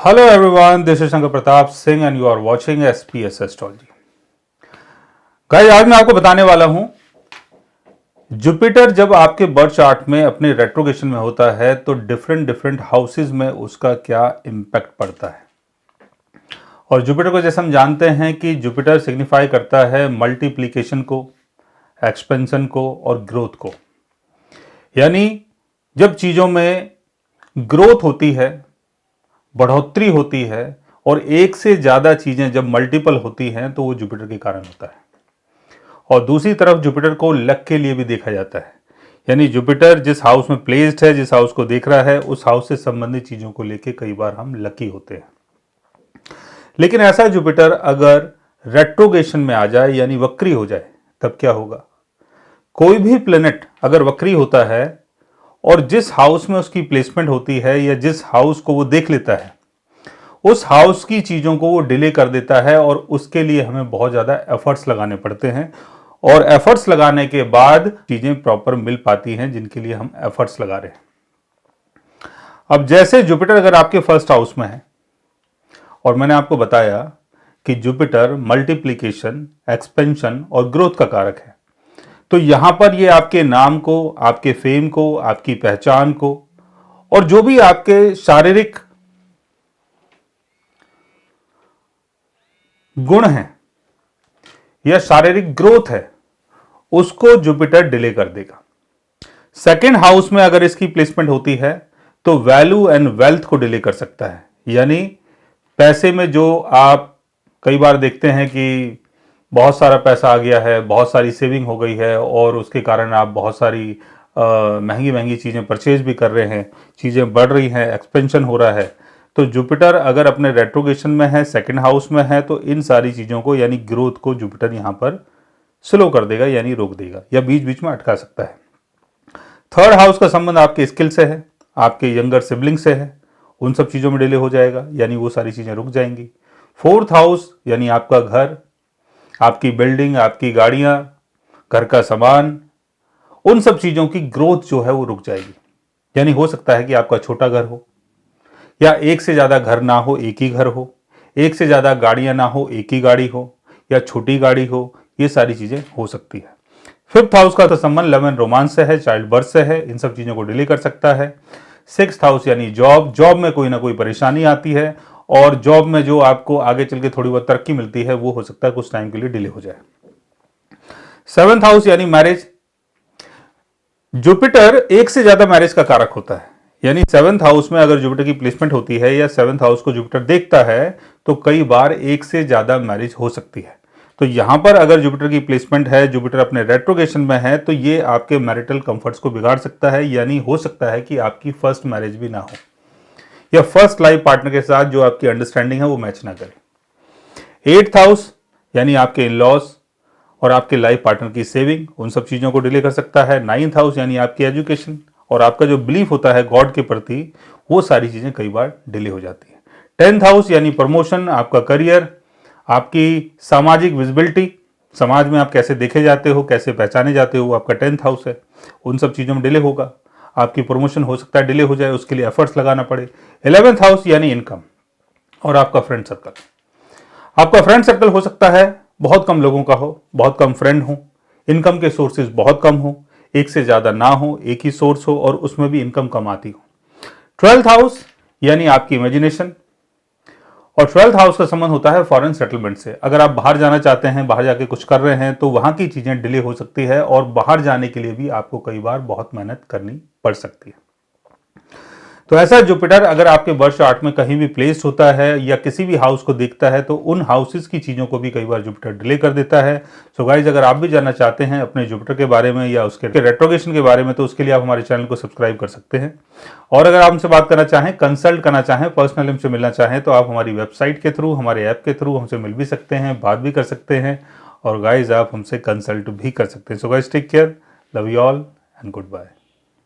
Hello everyone, this is Shankar Pratap Singh and you are watching SPS Astrology. Guys आज मैं आपको बताने वाला हूं जुपिटर जब आपके बर्थ चार्ट में अपने रेट्रोगेशन में होता है तो डिफरेंट हाउसेस में उसका क्या इम्पैक्ट पड़ता है। और जुपिटर को जैसे हम जानते हैं कि जुपिटर सिग्निफाई करता है मल्टीप्लिकेशन को, एक्सपेंशन को और ग्रोथ को। यानी जब चीज़ों में ग्रोथ होती है, बढ़ोतरी होती है और एक से ज़्यादा चीज़ें जब मल्टीपल होती हैं तो वो जुपिटर के कारण होता है। और दूसरी तरफ जुपिटर को लक के लिए भी देखा जाता है। यानी जुपिटर जिस हाउस में प्लेस्ड है, जिस हाउस को देख रहा है, उस हाउस से संबंधित चीज़ों को लेके कई बार हम लकी होते हैं। लेकिन ऐसा जुपिटर अगर रेट्रोगेशन में आ जाए यानी वक्री हो जाए तब क्या होगा। कोई भी प्लेनेट अगर वक्री होता है और जिस हाउस में उसकी प्लेसमेंट होती है या जिस हाउस को वो देख लेता है उस हाउस की चीज़ों को वो डिले कर देता है और उसके लिए हमें बहुत ज़्यादा एफर्ट्स लगाने पड़ते हैं और एफर्ट्स लगाने के बाद चीज़ें प्रॉपर मिल पाती हैं जिनके लिए हम एफर्ट्स लगा रहे हैं। अब जैसे जुपिटर अगर आपके फर्स्ट हाउस में है और मैंने आपको बताया कि जुपिटर मल्टीप्लिकेशन, एक्सपेंशन और ग्रोथ का कारक है, तो यहां पर ये आपके नाम को, आपके फेम को, आपकी पहचान को और जो भी आपके शारीरिक गुण हैं या शारीरिक ग्रोथ है उसको जुपिटर डिले कर देगा। सेकेंड हाउस में अगर इसकी प्लेसमेंट होती है तो वैल्यू एंड वेल्थ को डिले कर सकता है। यानी पैसे में जो आप कई बार देखते हैं कि बहुत सारा पैसा आ गया है, बहुत सारी सेविंग हो गई है और उसके कारण आप बहुत सारी महंगी महंगी चीज़ें परचेज भी कर रहे हैं, चीज़ें बढ़ रही हैं, एक्सपेंशन हो रहा है। तो जुपिटर अगर अपने रेट्रोगेशन में है, सेकंड हाउस में है, तो इन सारी चीज़ों को यानी ग्रोथ को जुपिटर यहाँ पर स्लो कर देगा यानी रोक देगा या बीच बीच में अटका सकता है। थर्ड हाउस का संबंध आपके स्किल से है, आपके यंगर सिबलिंग से है, उन सब चीज़ों में डिले हो जाएगा यानी वो सारी चीज़ें रुक जाएंगी। फोर्थ हाउस यानी आपका घर, आपकी बिल्डिंग, आपकी गाड़ियां, घर का सामान, उन सब चीज़ों की ग्रोथ जो है वो रुक जाएगी। यानी हो सकता है कि आपका छोटा घर हो या एक से ज़्यादा घर ना हो, एक ही घर हो, एक से ज़्यादा गाड़ियां ना हो, एक ही गाड़ी हो या छोटी गाड़ी हो, ये सारी चीज़ें हो सकती है। फिफ्थ हाउस का तो संबंध लव एंड रोमांस से है, चाइल्ड बर्थ से है, इन सब चीज़ों को डिले कर सकता है। सिक्स्थ हाउस यानी जॉब, जॉब में कोई ना कोई परेशानी आती है और जॉब में जो आपको आगे चल के थोड़ी बहुत तरक्की मिलती है वो हो सकता है कुछ टाइम के लिए डिले हो जाए। सेवेंथ हाउस यानी मैरिज, जुपिटर एक से ज्यादा मैरिज का कारक होता है। यानी सेवेंथ हाउस में अगर जुपिटर की प्लेसमेंट होती है या सेवेंथ हाउस को जुपिटर देखता है तो कई बार एक से ज्यादा मैरिज हो सकती है। तो यहां पर अगर जुपिटर की प्लेसमेंट है, जुपिटर अपने रेट्रोगेशन में है, तो ये आपके मैरिटल कंफर्ट्स को बिगाड़ सकता है। यानी हो सकता है कि आपकी फर्स्ट मैरिज भी ना हो या फर्स्ट लाइफ पार्टनर के साथ जो आपकी अंडरस्टैंडिंग है वो मैच ना करे। एट्थ हाउस यानी आपके इन लॉज और आपके लाइफ पार्टनर की सेविंग, उन सब चीज़ों को डिले कर सकता है। नाइन्थ हाउस यानी आपकी एजुकेशन और आपका जो बिलीफ होता है गॉड के प्रति, वो सारी चीज़ें कई बार डिले हो जाती है। टेंथ हाउस यानी प्रमोशन, आपका करियर, आपकी सामाजिक विजिबिलिटी, समाज में आप कैसे देखे जाते हो, कैसे पहचाने जाते हो, आपका टेंथ हाउस है, उन सब चीज़ों में डिले होगा। आपकी प्रमोशन हो सकता है डिले हो जाए, उसके लिए एफर्ट्स लगाना पड़े। 11th हाउस यानी इनकम और आपका फ्रेंड सर्कल, आपका फ्रेंड सर्कल हो सकता है बहुत कम लोगों का हो, बहुत कम फ्रेंड हो, इनकम के सोर्सेज बहुत कम हो, एक से ज़्यादा ना हो, एक ही सोर्स हो और उसमें भी इनकम कम आती हो। 12th हाउस यानी आपकी इमेजिनेशन और 12th हाउस का संबंध होता है फॉरेन सेटलमेंट से। अगर आप बाहर जाना चाहते हैं, बाहर जाके कुछ कर रहे हैं तो वहां की चीज़ें डिले हो सकती है और बाहर जाने के लिए भी आपको कई बार बहुत मेहनत करनी पड़ सकती है। तो ऐसा जुपिटर अगर आपके बर्थ चार्ट में कहीं भी प्लेस होता है या किसी भी हाउस को देखता है तो उन हाउसेस की चीज़ों को भी कई बार जुपिटर डिले कर देता है। सो गाइज, अगर आप भी जानना चाहते हैं अपने जुपिटर के बारे में या उसके रेट्रोगेशन के बारे में तो उसके लिए आप हमारे चैनल को सब्सक्राइब कर सकते हैं। और अगर आप हमसे बात करना चाहें, कंसल्ट करना चाहें, पर्सनली हमसे मिलना चाहें तो आप हमारी वेबसाइट के थ्रू, हमारे ऐप के थ्रू हमसे मिल भी सकते हैं, बात भी कर सकते हैं और गाइज आप हमसे कंसल्ट भी कर सकते हैं। So guys, take care, love you all and good bye.